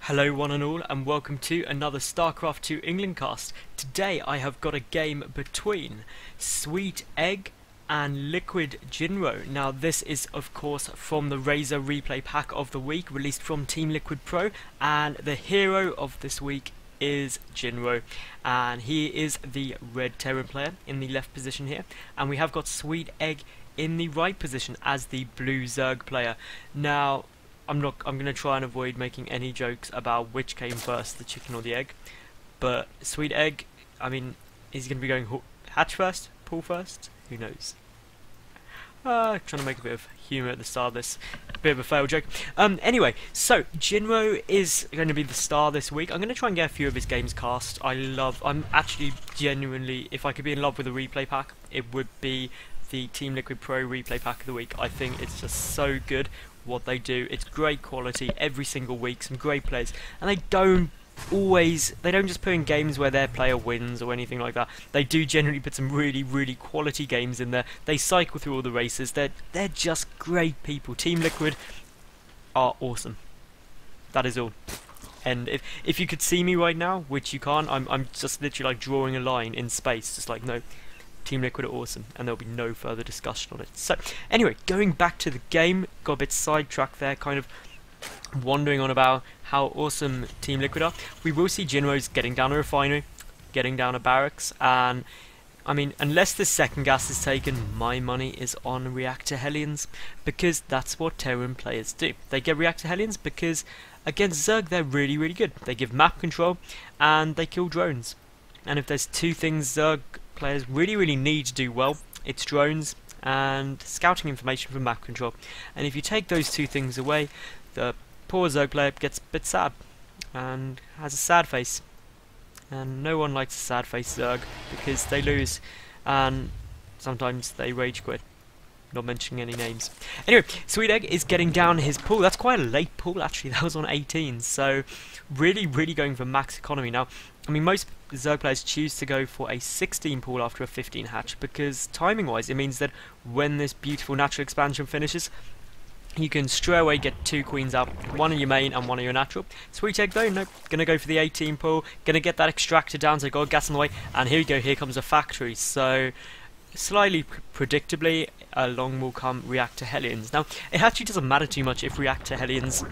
Hello one and all, and welcome to another StarCraft 2 England cast. Today I have got a game between SweetEgg and LiquidJinro. Now this is of course from the Razer Replay pack of the week, released from Team Liquid Pro, and the hero of this week is Jinro, and he is the red Terran player in the left position here, and we have got SweetEgg in the right position as the blue Zerg player. Now I'm going to try and avoid making any jokes about which came first, the chicken or the egg. But SweetEgg, I mean, is he going to be going hatch first, pool first? Who knows? Trying to make a bit of humour at the start of this, a bit of a fail joke. Anyway, so Jinro is going to be the star this week. I'm going to try and get a few of his games cast. I'm actually genuinely, if I could be in love with a replay pack, it would be the Team Liquid Pro replay pack of the week. I think it's just so good what they do. It's great quality every single week, some great players, and they don't just put in games where their player wins or anything like that. They do generally put some really quality games in there. They cycle through all the races. They're just great people. Team Liquid are awesome. That is all. And if you could see me right now, which you can't, I'm just literally like drawing a line in space, just like, no, Team Liquid are awesome, and there'll be no further discussion on it. So, anyway, going back to the game, got a bit sidetracked there, kind of wandering on about how awesome Team Liquid are. We will see Jinro's getting down a refinery, getting down a barracks, and I mean, unless the second gas is taken, my money is on Reactor Hellions, because that's what Terran players do. They get Reactor Hellions because against Zerg they're really good. They give map control, and they kill drones. And if there's two things Zerg players really need to do well, it's drones and scouting information from map control. And if you take those two things away, the poor Zerg player gets a bit sad and has a sad face, and no one likes a sad face Zerg because they lose and sometimes they rage quit. Not mentioning any names. Anyway, SweetEgg is getting down his pool. That's quite a late pool actually, that was on 18, so really going for max economy. Now, I mean, most Zerg players choose to go for a 16 pool after a 15 hatch, because timing wise it means that when this beautiful natural expansion finishes, you can straight away get two queens out, one in your main and one in your natural. SweetEgg though, nope, gonna go for the 18 pool, gonna get that extractor down, so got gas on the way, and here we go, here comes a factory. So slightly predictably, along will come Reactor Hellions. Now, it actually doesn't matter too much if Reactor Hellions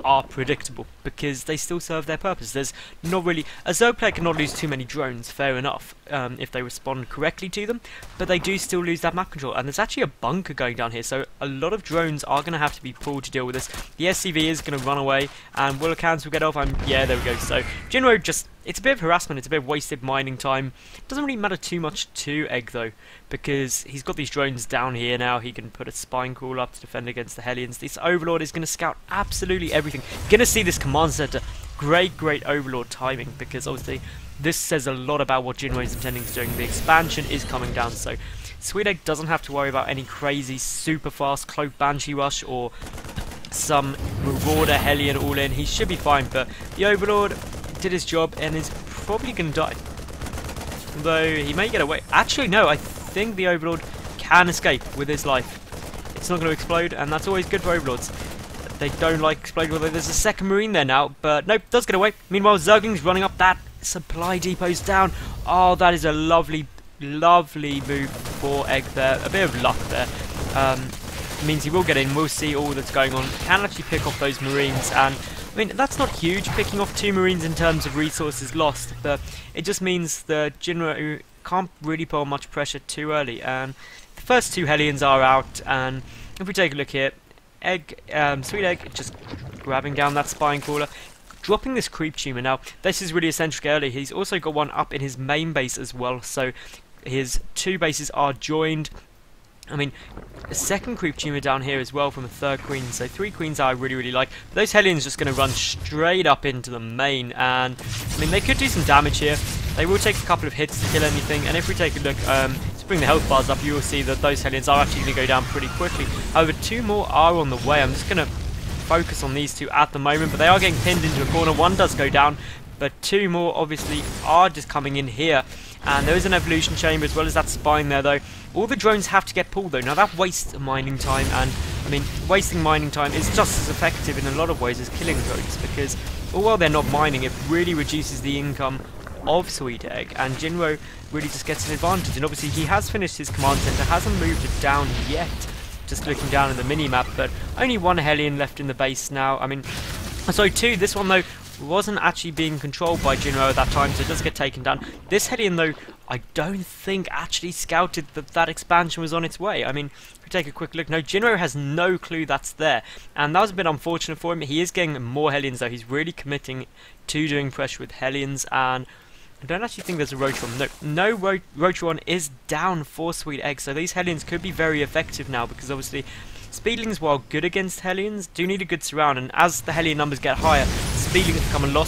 are predictable, because they still serve their purpose. There's not really, a Zerg player cannot lose too many drones, fair enough, if they respond correctly to them, but they do still lose that map control, and there's actually a bunker going down here, so a lot of drones are going to have to be pulled to deal with this. The SCV is going to run away, and Willicans will get off, and yeah, there we go. So Jinro just, it's a bit of harassment, it's a bit of wasted mining time. Doesn't really matter too much to Egg though, because he's got these drones down here now. He can put a spine crawl up to defend against the Hellions. This Overlord is going to scout absolutely everything. You're going to see this command center. Great Overlord timing, because obviously this says a lot about what Jinro is intending to do. The expansion is coming down, so SweetEgg doesn't have to worry about any crazy super fast cloak banshee rush or some Marauder Hellion all in. He should be fine, but the Overlord did his job and is probably going to die. Though he may get away. Actually, no, I think the Overlord can escape with his life. It's not going to explode, and that's always good for Overlords. They don't like exploding, although there's a second Marine there now, but nope, does get away. Meanwhile, Zergling's running up that supply depot's down. Oh, that is a lovely move for Egg there. A bit of luck there. Means he will get in. We'll see all that's going on. Can actually pick off those Marines, and I mean, that's not huge, picking off 2 Marines in terms of resources lost, but it just means that Jinro can't really put on much pressure too early, and the first 2 Hellions are out. And if we take a look here, SweetEgg just grabbing down that spine crawler, dropping this creep tumor. Now, this is really essential early. He's also got one up in his main base as well, so his 2 bases are joined. I mean, a second creep tumor down here as well from a 3rd queen, so 3 queens I really like. But those Hellions just going to run straight up into the main, and I mean, they could do some damage here. They will take a couple of hits to kill anything, and if we take a look, to bring the health bars up, you will see that those Hellions are actually going to go down pretty quickly. However, 2 more are on the way. I'm just going to focus on these 2 at the moment, but they are getting pinned into a corner. 1 does go down, but 2 more obviously are just coming in here. And there is an evolution chamber as well as that spine there though. All the drones have to get pulled though. Now that wastes mining time, and I mean, wasting mining time is just as effective in a lot of ways as killing drones, because while they're not mining, it really reduces the income of SweetEgg, and Jinro really just gets an advantage. And obviously he has finished his command center, hasn't moved it down yet, just looking down at the mini-map, but only one Hellion left in the base now. I mean, sorry, two. This one, though, wasn't actually being controlled by Jinro at that time, so it does get taken down. This Hellion, though, I don't think actually scouted that that expansion was on its way. I mean, if we take a quick look, no, Jinro has no clue that's there, and that was a bit unfortunate for him. He is getting more Hellions, though. He's really committing to doing pressure with Hellions, and I don't actually think there's a Rotron. No Rotron is down for SweetEgg, so these Hellions could be very effective now, because obviously Speedlings, while good against Hellions, do need a good surround, and as the Hellion numbers get higher, Speedlings become a lot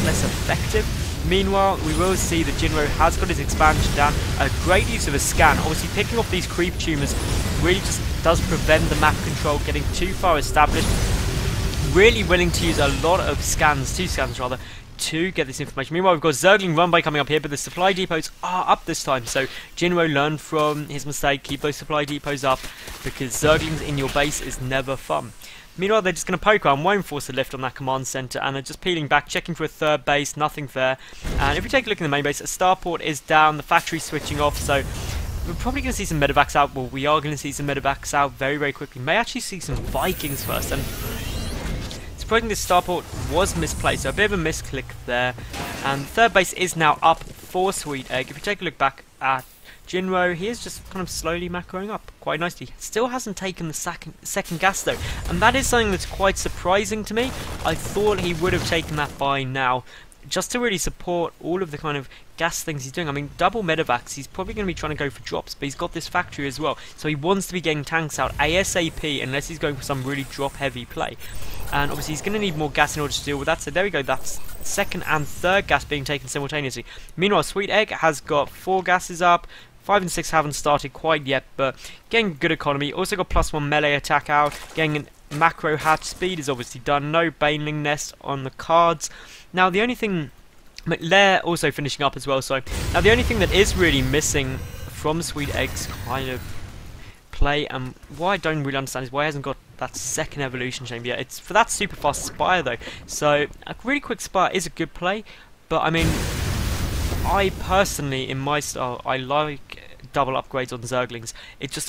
less effective. Meanwhile, we will see that Jinro has got his expansion down. A great use of a scan. Obviously, picking off these creep tumors really just does prevent the map control getting too far established. Really willing to use a lot of scans, 2 scans rather, to get this information. Meanwhile, we've got Zergling Run by coming up here, but the supply depots are up this time, so Jinro learned from his mistake. Keep those supply depots up, because Zerglings in your base is never fun. Meanwhile, they're just going to poke around, won't force a lift on that command center, and they're just peeling back, checking for a third base, nothing there. And if we take a look in the main base, a starport is down, the factory's switching off, so we're probably going to see some medevacs out. Well, we are going to see some medevacs out very, very quickly. May actually see some Vikings first, and surprisingly, this starport was misplaced, so a bit of a misclick there. And the third base is now up for SweetEgg. If you take a look back at Jinro, he is just kind of slowly macroing up quite nicely. Still hasn't taken the second gas though, and that is something that's quite surprising to me. I thought he would have taken that by now, just to really support all of the kind of gas things he's doing. I mean, double medevacs, he's probably going to be trying to go for drops, but he's got this factory as well, so he wants to be getting tanks out ASAP unless he's going for some really drop heavy play. And obviously he's going to need more gas in order to deal with that, so there we go, that's second and third gas being taken simultaneously. Meanwhile, SweetEgg has got 4 gases up, 5 and 6 haven't started quite yet, but getting good economy. Also got +1 melee attack out, getting an macro hatch speed is obviously done, no Baneling nest on the cards. Now the only thing, Lair also finishing up as well, so now the only thing that is really missing from SweetEgg's kind of play, and what I don't really understand is why he hasn't got that second evolution chamber yet. It's for that super fast Spire though, so a really quick Spire is a good play, but I mean, I personally, in my style, I like double upgrades on Zerglings.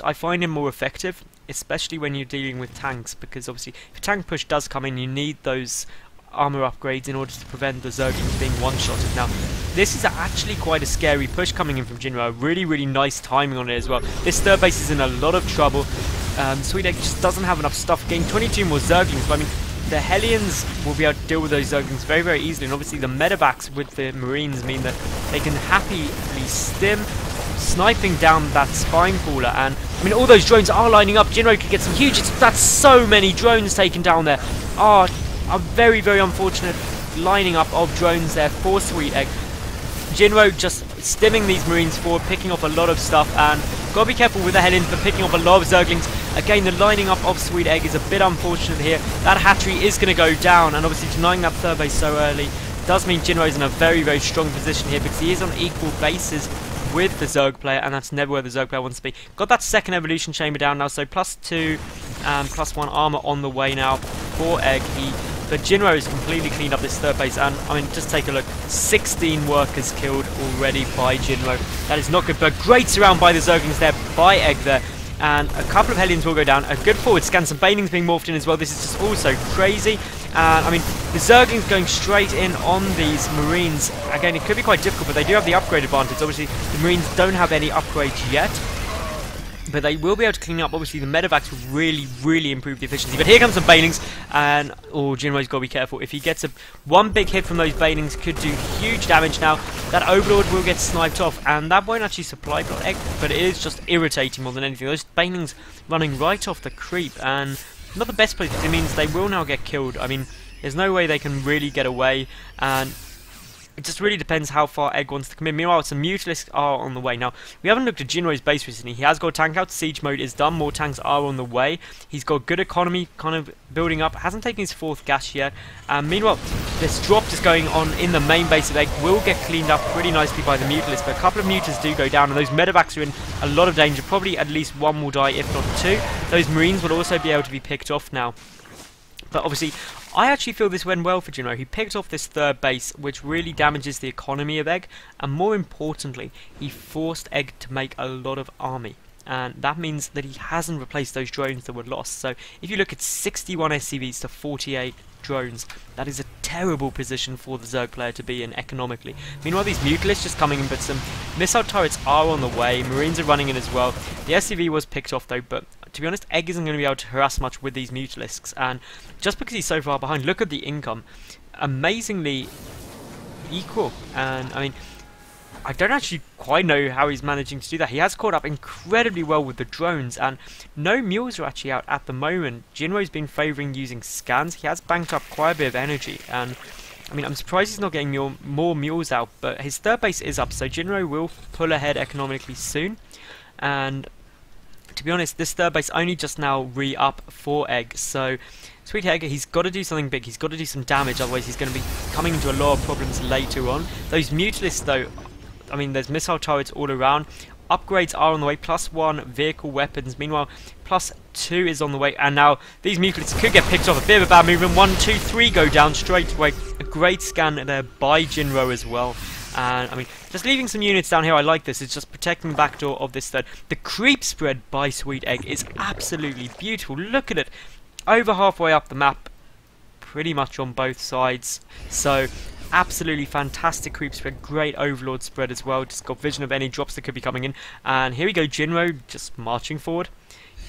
I find him more effective, especially when you're dealing with tanks, because obviously if a tank push does come in, you need those armor upgrades in order to prevent the Zerglings being one-shotted. Now, this is actually quite a scary push coming in from Jinro. Really, really nice timing on it as well. This third base is in a lot of trouble. SweetEgg just doesn't have enough stuff. Getting 22 more Zerglings, but I mean, the Hellions will be able to deal with those Zerglings very, very easily, and obviously the medevacs with the Marines mean that they can happily stim, sniping down that spine crawler. And I mean, all those drones are lining up. Jinro could get some huge hits. That's so many drones taken down there. A very, very unfortunate lining up of drones there for SweetEgg. Jinro just stimming these Marines forward, picking off a lot of stuff, and gotta be careful with the Hellions for picking off a lot of Zerglings. Again, the lining up of SweetEgg is a bit unfortunate here. That hatchery is going to go down, and obviously denying that third base so early does mean Jinro is in a very, very strong position here, because he is on equal bases with the Zerg player, and that's never where the Zerg player wants to be. Got that second evolution chamber down now, so +2 and +1 armor on the way now for Egg. But Jinro has completely cleaned up this third base, and I mean, just take a look, 16 workers killed already by Jinro. That is not good, but great surround by the Zerglings there, by Egg there, and a couple of Hellions will go down. A good forward scan, some Banelings being morphed in as well. This is just also crazy, and I mean, the Zerglings going straight in on these Marines. Again, it could be quite difficult, but they do have the upgrade advantage. Obviously, the Marines don't have any upgrades yet, but they will be able to clean up. Obviously, the medevacs will really, really improve the efficiency. But here comes some Banelings, and Jinro's got to be careful. If he gets one big hit from those Banelings, could do huge damage. Now, that Overlord will get sniped off, and that won't actually supply blood egg, but it is just irritating more than anything. Those Banelings running right off the creep, and not the best place, because it means they will now get killed. I mean, there's no way they can really get away, and it just really depends how far Egg wants to come in. Meanwhile, some Mutalisks are on the way. Now, we haven't looked at Jinro's base recently. He has got a tank out. Siege mode is done. More tanks are on the way. He's got good economy kind of building up. Hasn't taken his 4th gas yet. Meanwhile, this drop is going on in the main base of Egg. Will get cleaned up pretty nicely by the Mutalisks, but a couple of Mutas do go down, and those medevacs are in a lot of danger. Probably at least one will die, if not 2. Those Marines will also be able to be picked off now. But obviously, I actually feel this went well for Jinro. He picked off this third base, which really damages the economy of Egg, and more importantly, he forced Egg to make a lot of army. And that means that he hasn't replaced those drones that were lost. So if you look at 61 SCVs to 48 drones, that is a terrible position for the Zerg player to be in economically. Meanwhile, these Mutalisks just coming in, but some missile turrets are on the way. Marines are running in as well. The SCV was picked off though, but to be honest, Egg isn't going to be able to harass much with these Mutalisks. And just because he's so far behind, look at the income. Amazingly equal. And I mean, I don't actually quite know how he's managing to do that. He has caught up incredibly well with the drones, and no mules are actually out at the moment. Jinro's been favouring using scans. He has banked up quite a bit of energy, and I mean, I'm surprised he's not getting more mules out, but his third base is up, so Jinro will pull ahead economically soon. And to be honest, this third base only just now re-up for Egg, so SweetEgg, he's got to do something big. He's got to do some damage, otherwise he's going to be coming into a lot of problems later on. Those Mutalisks, though, I mean, there's missile turrets all around. Upgrades are on the way, +1 vehicle weapons. Meanwhile, +2 is on the way. And now these Mutalisks could get picked off. A bit of a bad movement. 1, 2, 3 go down straight away. A great scan there by Jinro as well. And I mean, just leaving some units down here, I like this. It's just protecting the back door of this third. The creep spread by SweetEgg is absolutely beautiful. Look at it. Over halfway up the map, pretty much on both sides. So absolutely fantastic creep spread, great overlord spread as well. Just got vision of any drops that could be coming in. And here we go, Jinro just marching forward,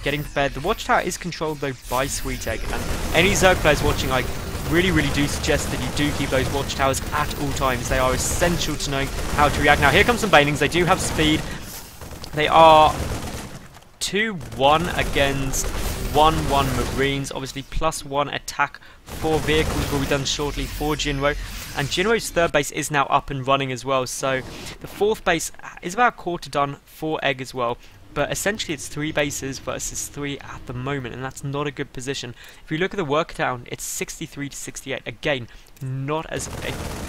getting prepared. The watchtower is controlled though by SweetEgg, and any Zerg players watching, I really do suggest that you do keep those watchtowers at all times. They are essential to knowing how to react. Now here comes some banelings. They do have speed. They are 2-1 against 1-1 Marines. Obviously +1 attack for vehicles will be done shortly for Jinro. And Jinro's third base is now up and running as well. So the fourth base is about a quarter done for Egg as well. But essentially it's 3 bases versus 3 at the moment, and that's not a good position. If you look at the work down, it's 63 to 68. Again, not a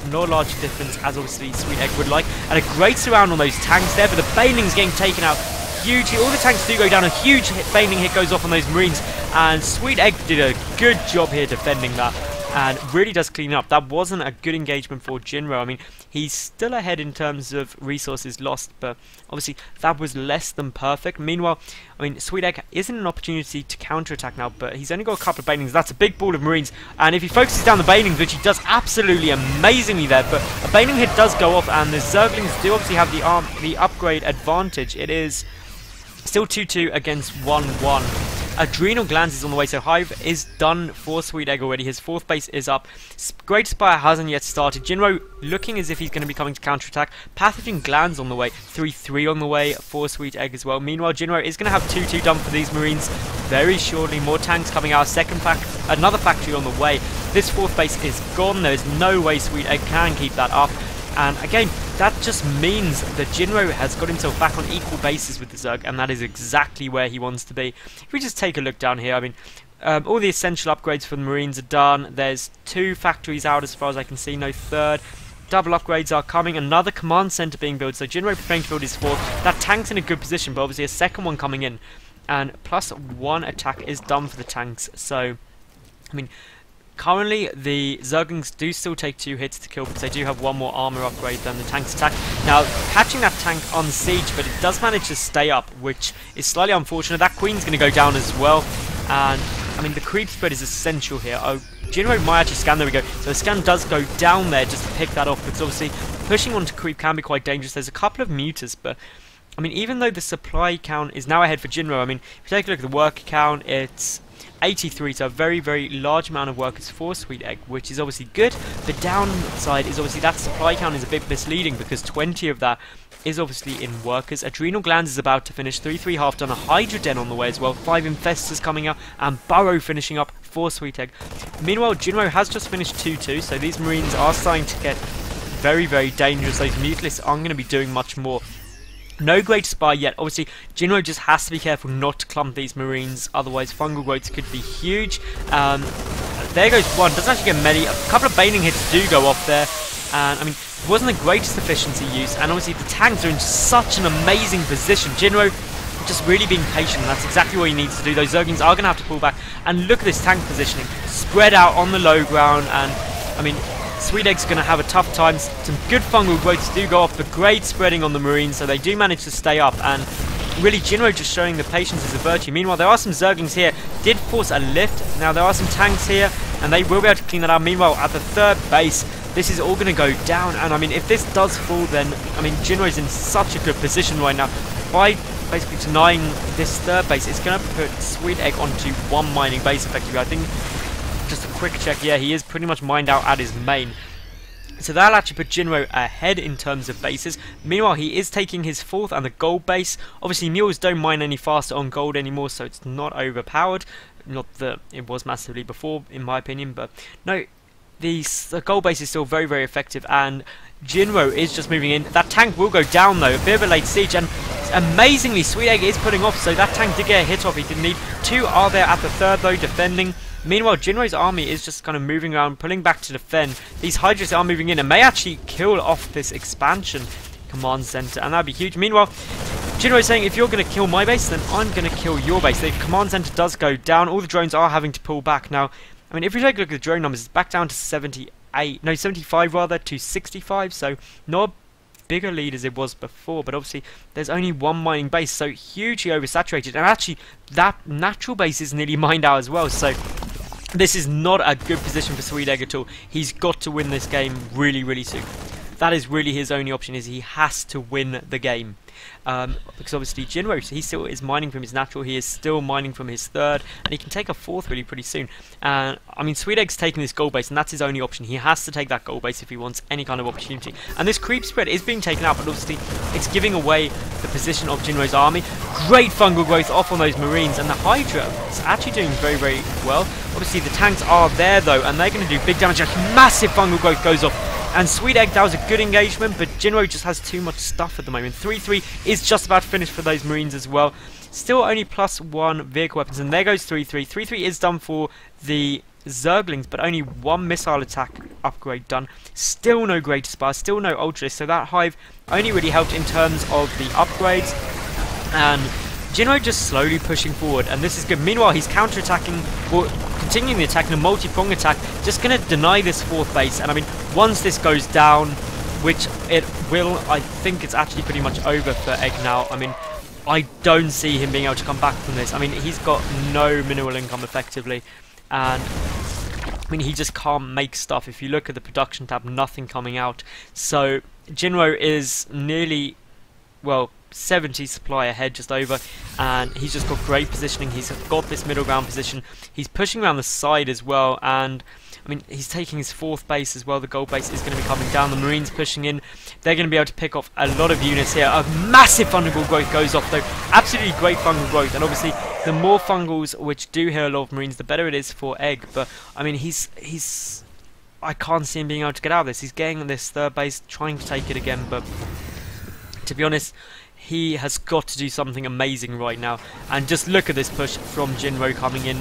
large difference as obviously SweetEgg would like. And a great surround on those tanks there, but the banelings getting taken out hugely. All the tanks do go down. A huge baneling hit goes off on those Marines, and SweetEgg did a good job here defending that, and really does clean up. That wasn't a good engagement for Jinro. I mean, he's still ahead in terms of resources lost, but obviously that was less than perfect. Meanwhile, I mean, SweetEgg isn't an opportunity to counterattack now, but he's only got a couple of banelings. That's a big ball of Marines, and if he focuses down the banelings, which he does absolutely amazingly there, but a baneling hit does go off, and the Zerglings do obviously have the upgrade advantage. It is still 2-2 against 1-1. Adrenal Glands is on the way, so Hive is done for SweetEgg already. His fourth base is up. Great Spire hasn't yet started. Jinro looking as if he's going to be coming to counterattack. Pathogen Glands on the way. 3-3 on the way for SweetEgg as well. Meanwhile, Jinro is going to have 2-2 done for these Marines very shortly. More tanks coming out. Another factory on the way. This fourth base is gone. There is no way SweetEgg can keep that up. And again, that just means that Jinro has got himself back on equal bases with the Zerg, and that is exactly where he wants to be. If we just take a look down here, I mean, all the essential upgrades for the Marines are done. There's 2 factories out as far as I can see, no third. Double upgrades are coming, another command center being built, so Jinro preparing to build his fourth. That tank's in a good position, but obviously a second one coming in. And +1 attack is done for the tanks, so, I mean, currently, the Zerglings do still take 2 hits to kill because they do have 1 more armor upgrade than the tank's attack. Now, catching that tank on siege, but it does manage to stay up, which is slightly unfortunate. That Queen's going to go down as well. And, I mean, the creep spread is essential here. Oh, Jinro might actually scan. There we go. So the scan does go down there just to pick that off, because obviously pushing onto creep can be quite dangerous. There's a couple of mutas, but I mean, even though the supply count is now ahead for Jinro, I mean, if you take a look at the worker count, it's 83, so a very large amount of workers for SweetEgg, which is obviously good. The downside is obviously that supply count is a bit misleading, because 20 of that is obviously in workers. Adrenal Glands is about to finish, 3-3 half done, a Hydra Den on the way as well, 5 Infestors coming up, and Burrow finishing up for SweetEgg. Meanwhile, Jinro has just finished 2-2, so these Marines are starting to get very dangerous. Those Mutalisks aren't going to be doing much more. No great spy yet. Obviously, Jinro just has to be careful not to clump these Marines, otherwise fungal growths could be huge. There goes one. Doesn't actually get many. A couple of baneling hits do go off there. And, I mean, it wasn't the greatest efficiency use. And obviously, the tanks are in such an amazing position. Jinro just really being patient. That's exactly what he needs to do. Those Zerglings are going to have to pull back. And look at this tank positioning, spread out on the low ground, and I mean, SweetEgg's going to have a tough time. Some good fungal growths do go off, but great spreading on the Marines, so they do manage to stay up, and really Jinro just showing the patience as a virtue. Meanwhile, there are some Zerglings here, did force a lift. Now there are some tanks here, and they will be able to clean that out. Meanwhile, at the third base, this is all going to go down, and I mean, if this does fall, then I mean, Jinro's in such a good position right now. By basically denying this third base, it's going to put SweetEgg onto one mining base effectively. I think, just a quick check, yeah, he is pretty much mined out at his main. So that'll actually put Jinro ahead in terms of bases. Meanwhile, he is taking his fourth and the gold base. Obviously, mules don't mine any faster on gold anymore, so it's not overpowered. Not that it was massively before, in my opinion, but no, the gold base is still very, very effective, and Jinro is just moving in. That tank will go down though, a bit of a late siege, and amazingly SweetEgg is putting off, so that tank did get a hit off. He didn't need. Two are there at the third though, defending. Meanwhile, Jinro's army is just kind of moving around, pulling back to defend. These Hydras are moving in and may actually kill off this expansion command center, and that'd be huge. Meanwhile, Jinro is saying, if you're going to kill my base, then I'm going to kill your base. The command center does go down. All the drones are having to pull back. Now, I mean, if we take a look at the drone numbers, it's back down to 75 rather, to 65, so not a bigger lead as it was before, but obviously there's only one mining base, so hugely oversaturated, and actually that natural base is nearly mined out as well, so this is not a good position for SweetEgg at all. He's got to win this game really, really soon. That is really his only option, is he has to win the game. Because obviously Jinro, he still is mining from his natural, he is still mining from his third, and he can take a fourth really pretty soon. I mean, SweetEgg's taking this gold base, and that's his only option. He has to take that gold base if he wants any kind of opportunity. And this creep spread is being taken out, but obviously it's giving away the position of Jinro's army. Great fungal growth off on those Marines, and the Hydra is actually doing very, very well. Obviously the tanks are there though, and they're going to do big damage. A massive fungal growth goes off. And SweetEgg, that was a good engagement, but Jinro just has too much stuff at the moment. 3-3 is just about finished for those Marines as well. Still only +1 vehicle weapons, and there goes 3-3. 3-3 is done for the Zerglings, but only one missile attack upgrade done. Still no Greater Spire, still no Ultralisk, so that hive only really helped in terms of the upgrades. And Jinro just slowly pushing forward, and this is good. Meanwhile, he's counter-attacking, or continuing the attack in a multi-prong attack, just going to deny this fourth base. And I mean, once this goes down, which it will, I think it's actually pretty much over for Egg now. I mean, I don't see him being able to come back from this. I mean, he's got no mineral income effectively, and I mean, he just can't make stuff. If you look at the production tab, nothing coming out. So Jinro is nearly, well, 70 supply ahead, just over, and he's just got great positioning. He's got this middle ground position. He's pushing around the side as well, and I mean, he's taking his fourth base as well. The gold base is going to be coming down. The Marines pushing in. They're going to be able to pick off a lot of units here. A massive fungal growth goes off though. Absolutely great fungal growth, and obviously the more fungals which do heal a lot of Marines, the better it is for Egg. But I mean, he's I can't see him being able to get out of this. He's getting this third base, trying to take it again, but to be honest, he has got to do something amazing right now. And just look at this push from Jinro coming in.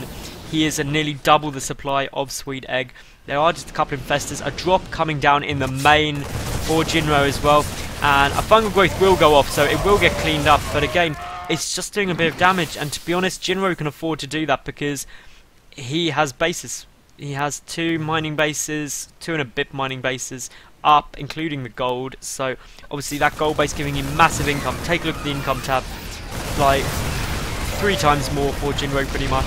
He is nearly double the supply of SweetEgg. There are just a couple of infestors. A drop coming down in the main for Jinro as well. And a fungal growth will go off, so it will get cleaned up. But again, it's just doing a bit of damage. And to be honest, Jinro can afford to do that because he has bases. He has 2 mining bases, 2 and a bit mining bases up, including the gold. So obviously that gold base giving him massive income. Take a look at the income tab, like 3 times more for Jinro pretty much.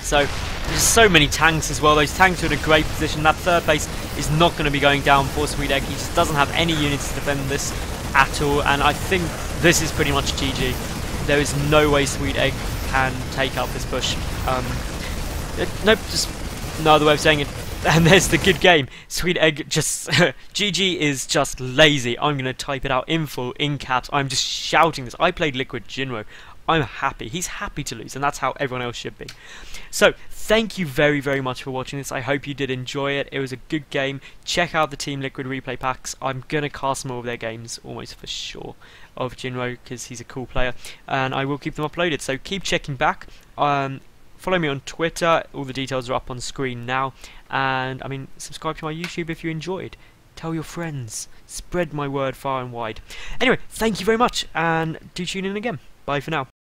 So there's so many tanks as well. Those tanks are in a great position. That third base is not going to be going down for SweetEgg. He just doesn't have any units to defend this at all, and I think this is pretty much GG. There is no way SweetEgg can take out this push. Nope, just no other way of saying it. And there's the good game. SweetEgg just GG is just lazy. I'm gonna type it out in full, in caps. I'm just shouting this. I played LiquidJinro. I'm happy. He's happy to lose, and that's how everyone else should be. So thank you very, very much for watching this. I hope you did enjoy it. It was a good game. Check out the Team Liquid Replay packs. I'm gonna cast more of their games, almost for sure, of Jinro, because he's a cool player, and I will keep them uploaded. So keep checking back. Follow me on Twitter. All the details are up on screen now. And I mean, subscribe to my YouTube if you enjoyed. Tell your friends. Spread my word far and wide. Anyway, thank you very much, and do tune in again. Bye for now.